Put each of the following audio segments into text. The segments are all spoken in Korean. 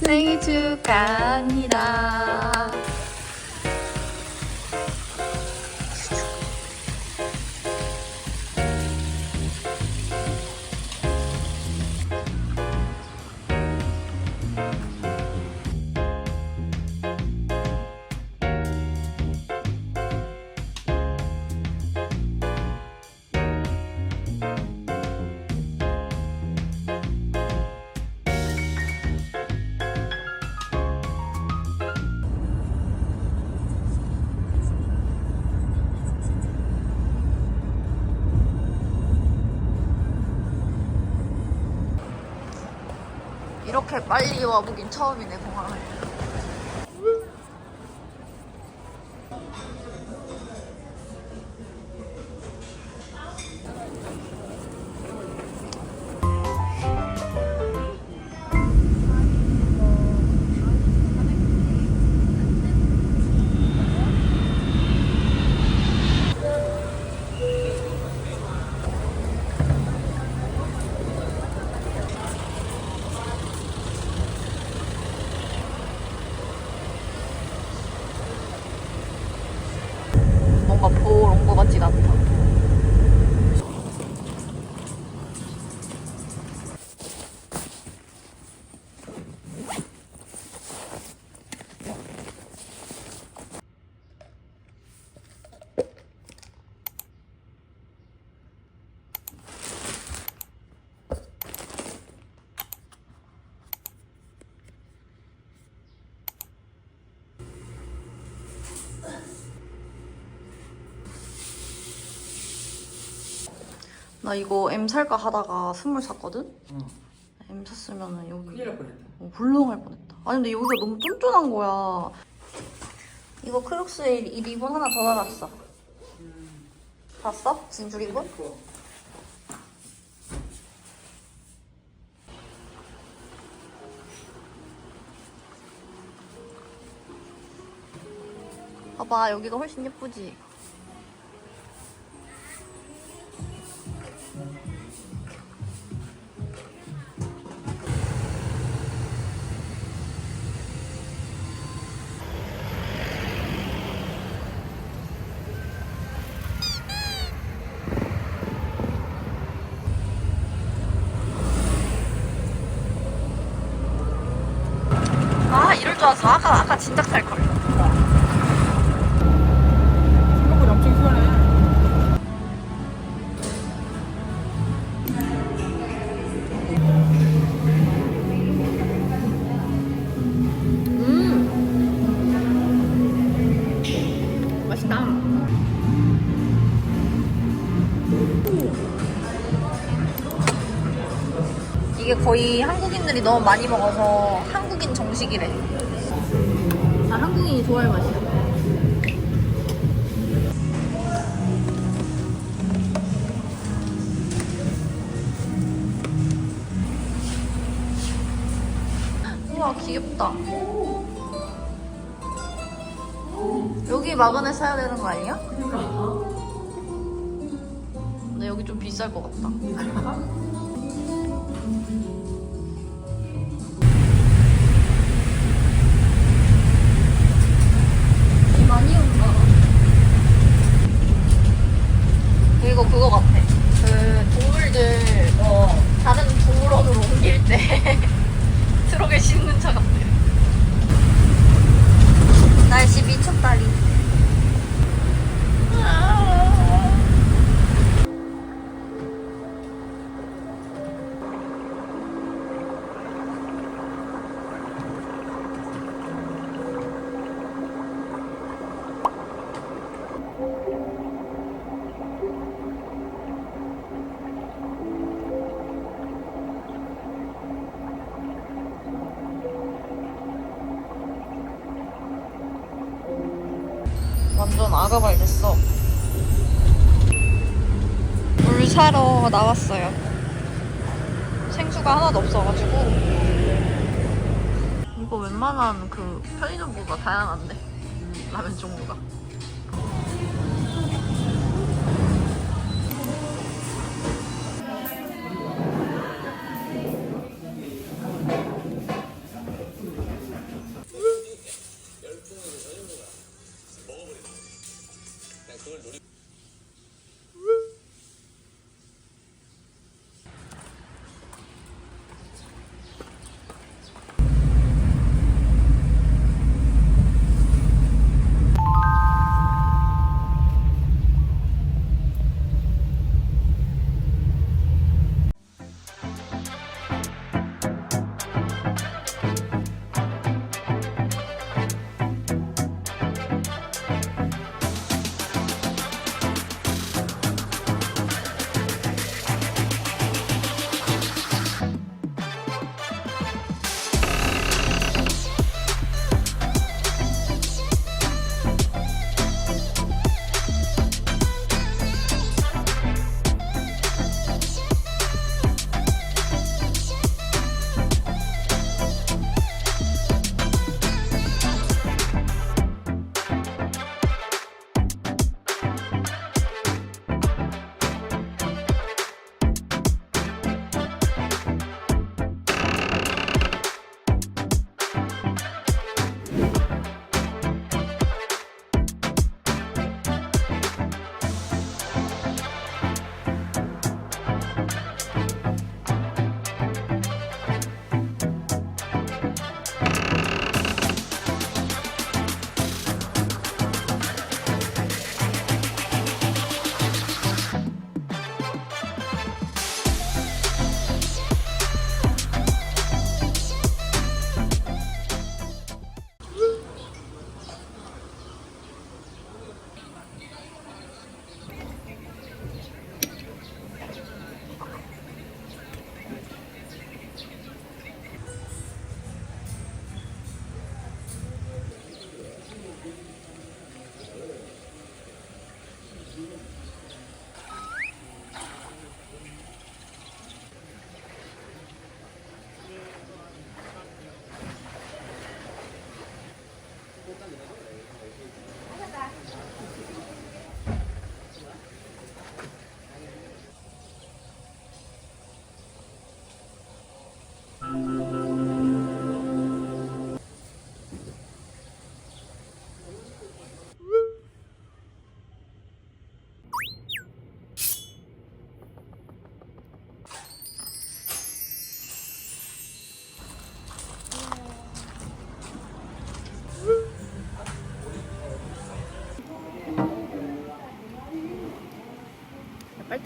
생일 축하합니다. 이렇게 빨리 와보긴 처음이네, 공항에. 뭔가 보러 온 것 같진 않다. 나 이거 M 살까 하다가 스물 샀거든? M 샀으면은 여기 큰일 날 뻔했다. 불렁할 뻔했다. 아니 근데 여기가 너무 쫀쫀한 거야. 이거 크록스에 이 리본 하나 더 달았어. 봤어? 진주 리본? 봐봐, 여기가 훨씬 예쁘지? 아, 이럴 줄 알았어. 아까 진작 살걸. 생각보다 엄청 시원해. 맛있다. 이게 거의 한국인들이 너무 많이 먹어서 한국인 정식이래. 아, 한국인이 좋아할 맛이야. 우와, 귀엽다. 여기 마그넷 사야 되는 거 아니야? 근데 여기 좀 비쌀 것 같다. 많이 온다. 그리고 그거 같아. 그 동물들 다른 동물원으로 옮길 때 트럭에 싣는 차 같아. 날씨 미쳤다리. 완전 아가발 됐어. 물 사러 나왔어요. 생수가 하나도 없어가지고. 이거 웬만한 그 편의점보다 다양한데? 라면 종류가.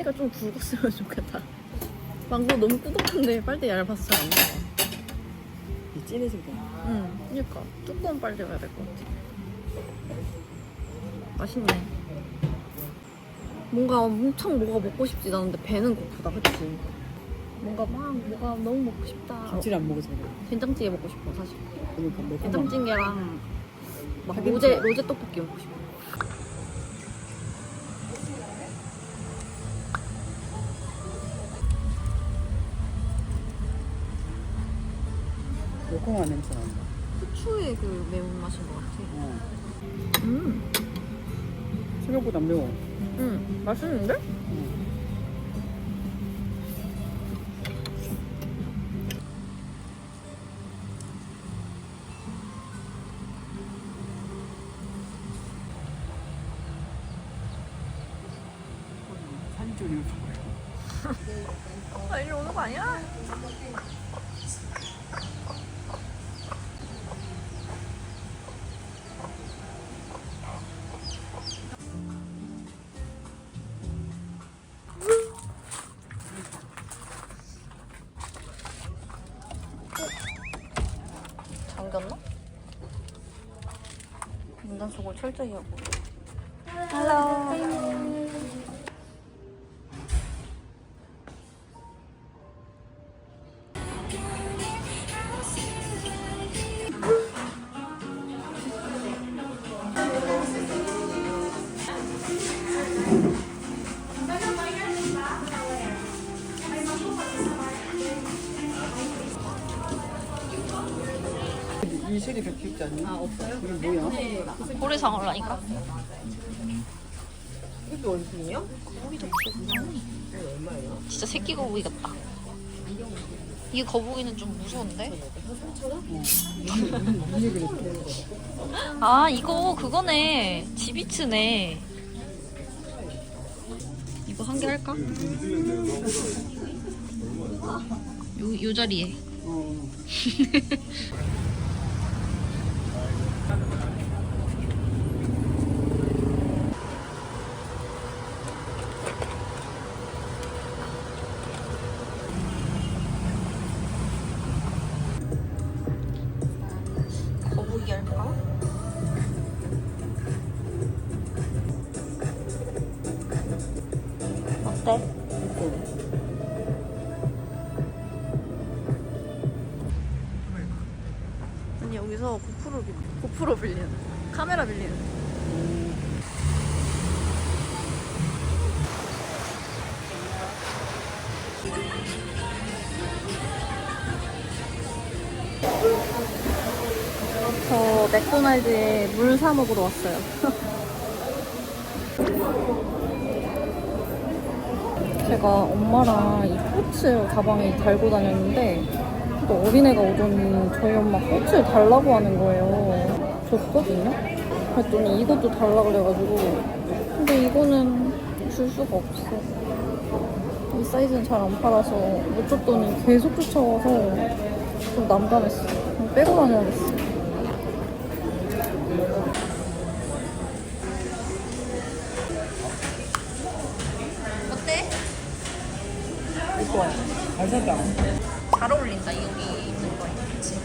빨대가 좀 굵었으면 좋겠다. 망고 너무 꾸덕한데 빨대 얇아서 잘 안 나와. 이 진해진 거. 응, 그니까 두꺼운 빨대가 해야 될 것 같아. 맛있네. 뭔가 엄청 뭐가 먹고 싶지 않은데 배는 고프다, 그치? 뭔가 막 뭐가 너무 먹고 싶다. 김치를 안 먹어서 그래. 된장찌개 먹고 싶어, 사실. 그러니까 뭐 된장찌개랑 막 파김치. 로제 떡볶이 먹고 싶어. 매콤한 냄새 난다. 후추의 그 매운맛인 것 같아. 어. 생각보다 안 매워. 맛있는데? 사진 찍으려고 그래요. 나 이리 오는 거 아니야? 잠겼나? 문단속을 철저히 하고. 헬로. 이 실이 100kg짜리 아니야? 아, 없어요? 이게 뭐야? 고래상어라니까? 이게 원숭이야? 진짜 새끼 거북이 같다. 이 거북이는 좀 무서운데? 무슨 얘기를 했어? 아, 이거 그거네. 지비츠네. 이거 한 개 할까? 요 자리에. 거북이 할까? 어때? 아니 여기서 고프로 빌리는 카메라 빌리는 저 맥도날드에 물 사 먹으러 왔어요. 제가 엄마랑 이 포츠 가방에 달고 다녔는데 또 어린애가 오더니 저희 엄마 포츠를 달라고 하는 거예요. 줬거든요? 그랬더니 이것도 달라고 그래가지고 근데 이거는 줄 수가 없어. 이 사이즈는 잘 안 팔아서 못 줬더니 계속 쫓아와서 좀 난감했어. 그냥 빼고 다녀야겠어. 어때? 이거 잘 샀다. 잘 어울린다, 여기 입는 거에. 그치?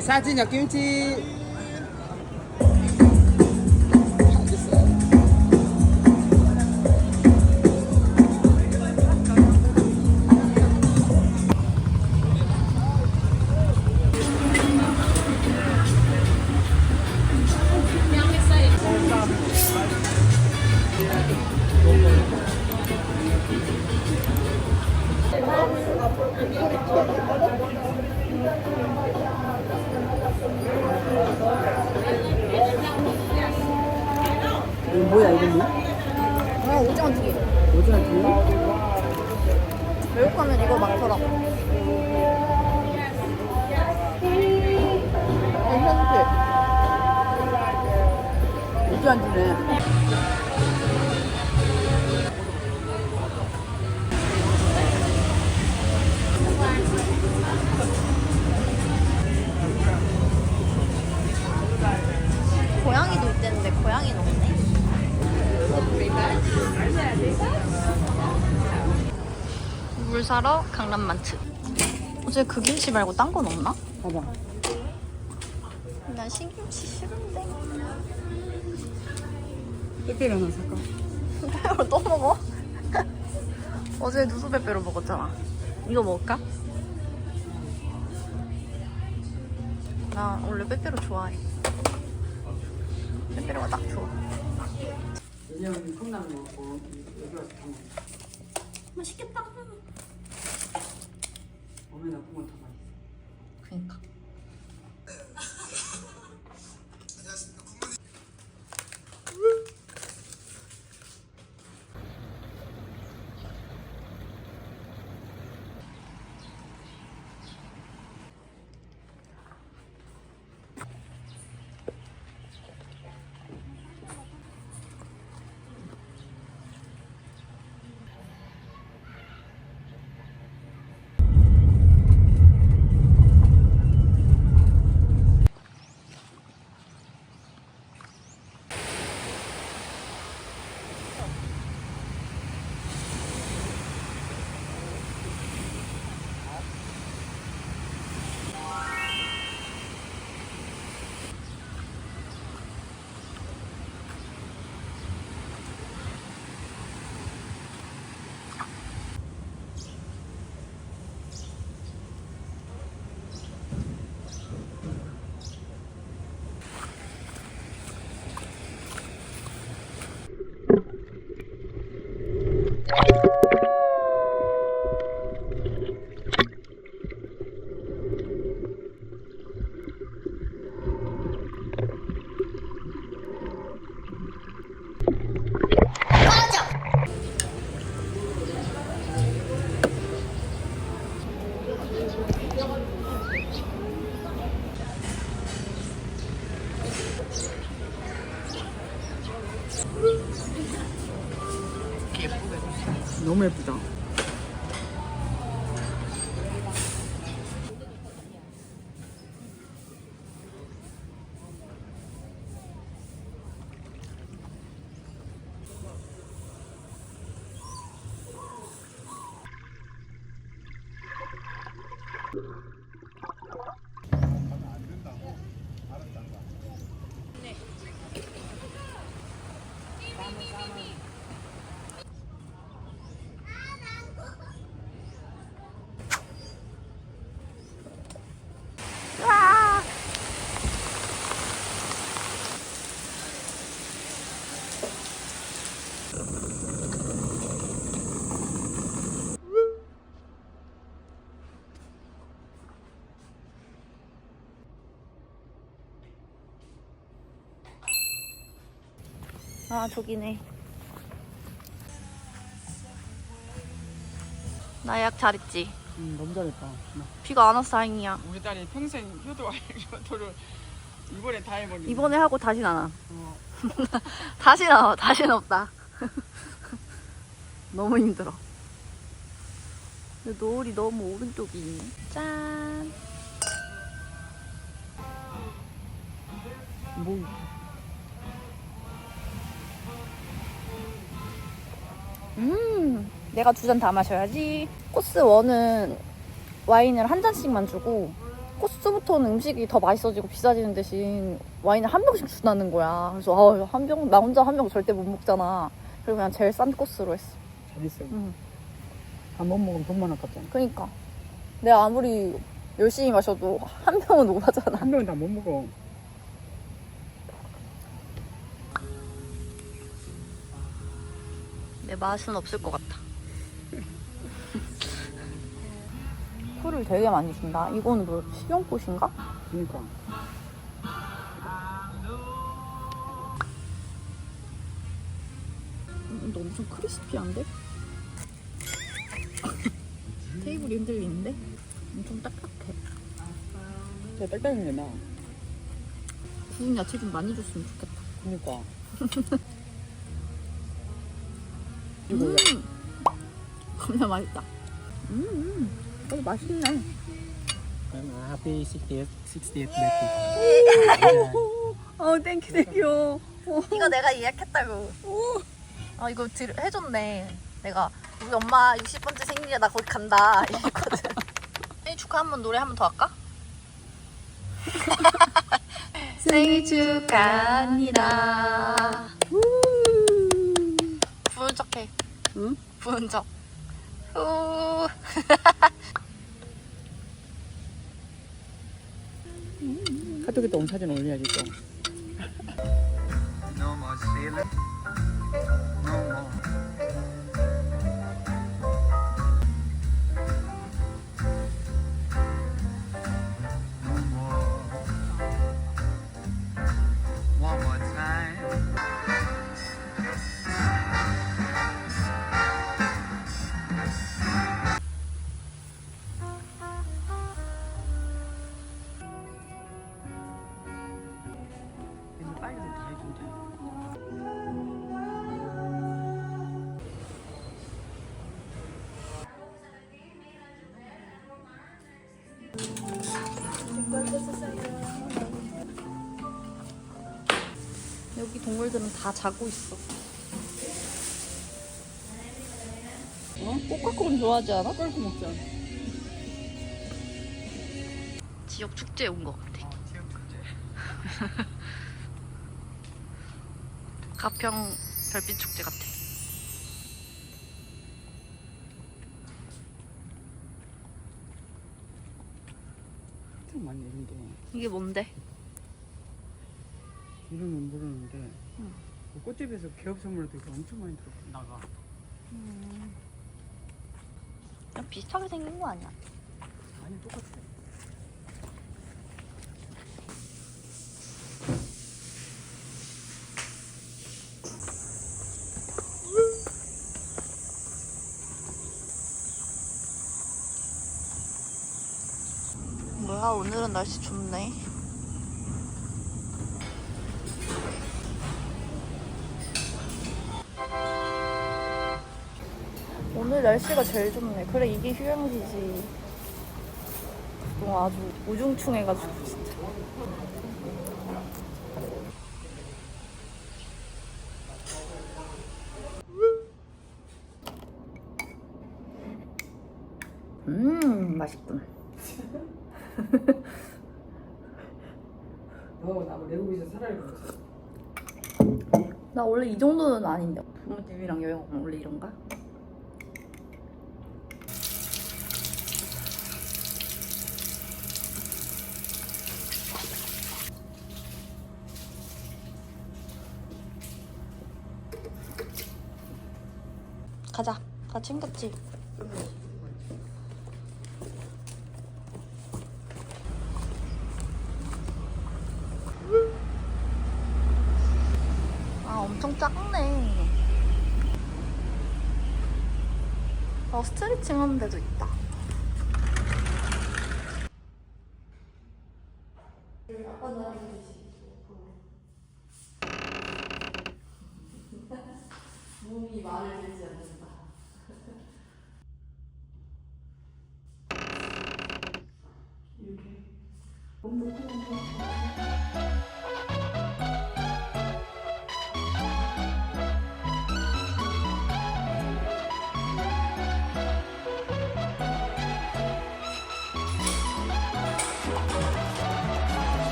사진요 김치. 뭐야 이름이? 오징어 튀김. 오징어 튀김? 외국하면 이거 많더라고. 괜찮지? 오징어 튀김. 고양이도 있대는데 고양이는 없네. 물 사러 강남마트. 어제 그 김치 말고 딴 건 없나? 봐봐. 난 신김치 싫은데. 빼빼로 하나 살까? 빼빼로 또 먹어? 어제 누수 빼빼로 먹었잖아. 이거 먹을까? 나 원래 빼빼로 좋아해. 빼빼로가 딱 좋아. 왜냐면 콩나물 먹고 여기 와서 다 먹어. 맛있겠다. 어머나 콩을 더 맛있어. 그니까. 너무 예쁘다. 아, 저기네. 나 예약 잘했지? 너무 잘했다. 비가 안 와서 다행이야. 우리 딸이 평생 효도를 이번에 다 해버리네. 이번에 하고 다시는 안 와. 어. 다시는 안 와. 다시는 없다. 너무 힘들어. 근데 노을이 너무 오른쪽이 있네. 짠. 뭐 내가 2잔 다 마셔야지. 코스 1은 와인을 한 잔씩만 주고 코스 2부터는 음식이 더 맛있어지고 비싸지는 대신 와인을 한 병씩 준다는 거야. 그래서 한 병, 나 혼자 한 병 절대 못 먹잖아. 그래서 그냥 제일 싼 코스로 했어. 잘했어. 응. 다 못 먹으면 돈만 아깝잖아. 그니까 내가 아무리 열심히 마셔도 한 병은 오바잖아. 한 병은 다 못 먹어. 내 맛은 없을 것 같아. 풀을 되게 많이 준다. 이거는 뭐 식용꽃인가? 그러니까. 근데 엄청 크리스피한데? 테이블이 흔들리는데? 엄청 딱딱해. 저 딱딱한 게 나. 구운 야채 좀 많이 줬으면 좋겠다. 그러니까. 겁나 맛있다. 이거 맛있네. Happy 60th birthday. 땡큐. 이거 내가 예약했다고. 이거 해줬네. 내가 우리 엄마 60번째 생일이야, 나 거기 간다 이랬거든. 생일 축하 한번 노래 한 번 더 할까? 생일 축하합니다. 부은 척해. 응? 부은 척. 후. 카톡에 또 사진 올려야지 또. No more stealing. No more. No more. One more time. 빨리 다 해준다. 여기 동물들은 다 자고 있어. 꼬까꼬는 좋아하지 않아? 꿀고 먹자. 지역 축제에 온 것 같아. 지역 축제. 가평 별빛 축제 같아. 좀 많이 내린데. 이게 뭔데? 이름은 모르는데. 응. 그 꽃집에서 개업 선물도 이렇게 엄청 많이 들어 나가. 그냥 비슷하게 생긴 거 아니야? 아니 똑같아. 뭐야, 오늘은 날씨 좋네. 오늘 날씨가 제일 좋네. 그래, 이게 휴양지지. 그동안 아주 우중충해가지고 진짜. 맛있군. 너 나뭐 외국에서 살아야 돼. 나 원래 이 정도는 아닌데. 부모님이랑 여행 오면 원래 이런가? 가자. 다 챙겼지? 엄청 작네. 스트레칭 하는 데도 있다. 몸이 말을 들지 않는다. 이렇게.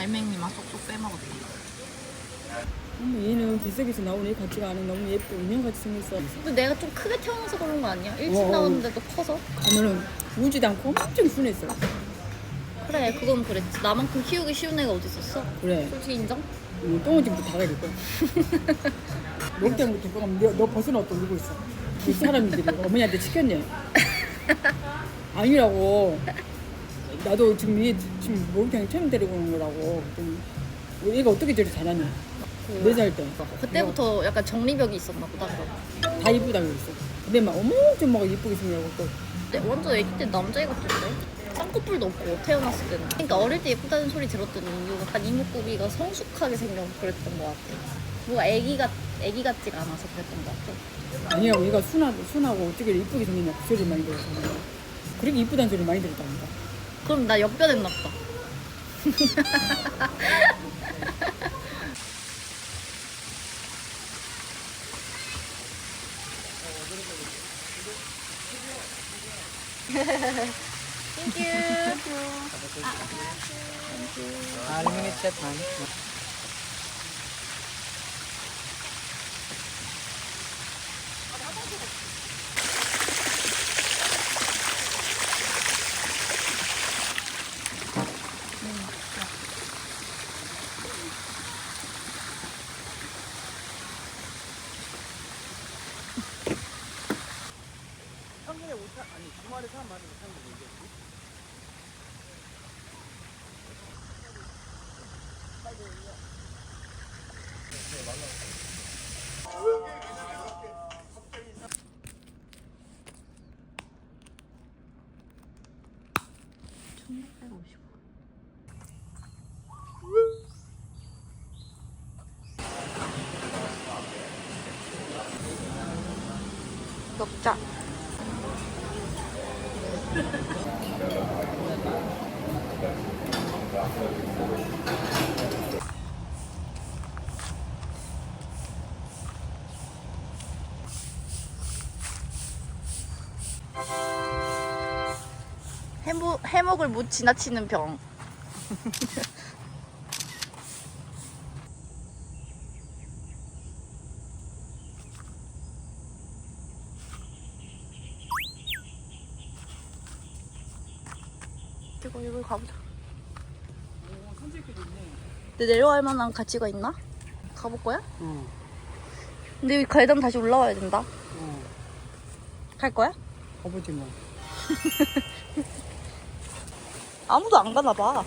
알맹이만 쏙쏙 빼먹었대. 얘는 뱃속에서 나오는 애 같지가 않아. 너무 예쁘고 인형같이 생겼어. 근데 내가 좀 크게 태어나서 그런 거 아니야? 일찍 나왔는데도 커서? 가면은 구우지도 않고 엄청 순했어. 그래, 그건 그랬지. 나만큼 키우기 쉬운 애가 어디 있었어? 그래. 솔직히 인정? 똥오줌부터 다 가리고. 너 때문에 그럼 너 벗은 옷도 입고 있어. 이 사람들이 어머니한테 시켰네. 아니라고. 나도 지금 얘 지금 목욕탕에 처음 데리고 오는 거라고. 얘가 어떻게 저리 잘하냐. 4살 때. 그때부터 약간 정리벽이 있었나 보다. 그럼. 다 이쁘다 그랬어. 근데 막 엄청 막 이쁘게 생겨고 또. 근데 완전 애기 때 남자애 같던데? 쌍꺼풀도 없고 태어났을 때는. 그러니까 어릴 때 예쁘다는 소리 들었더니 약간 이목구비가 성숙하게 생겨 그랬던 것 같아. 뭔가 애기 같지가 않아서 그랬던 것 같아. 아니라고 얘가 순하고 어떻게 이쁘게 생겼냐 그 소리 많이 들었어. 그렇게 이쁘다는 소리 많이 들었다니까. 그럼 나 역변했나 보다. 땡큐. Limited chat man. 먹자. 해먹을 못 지나치는 병. 이거 가보자. 근데 내려갈 만한 가치가 있나? 가볼 거야? 응. 근데 여기 계단 다시 올라와야 된다. 응. 갈 거야? 가보지 뭐. 아무도 안 가나 봐.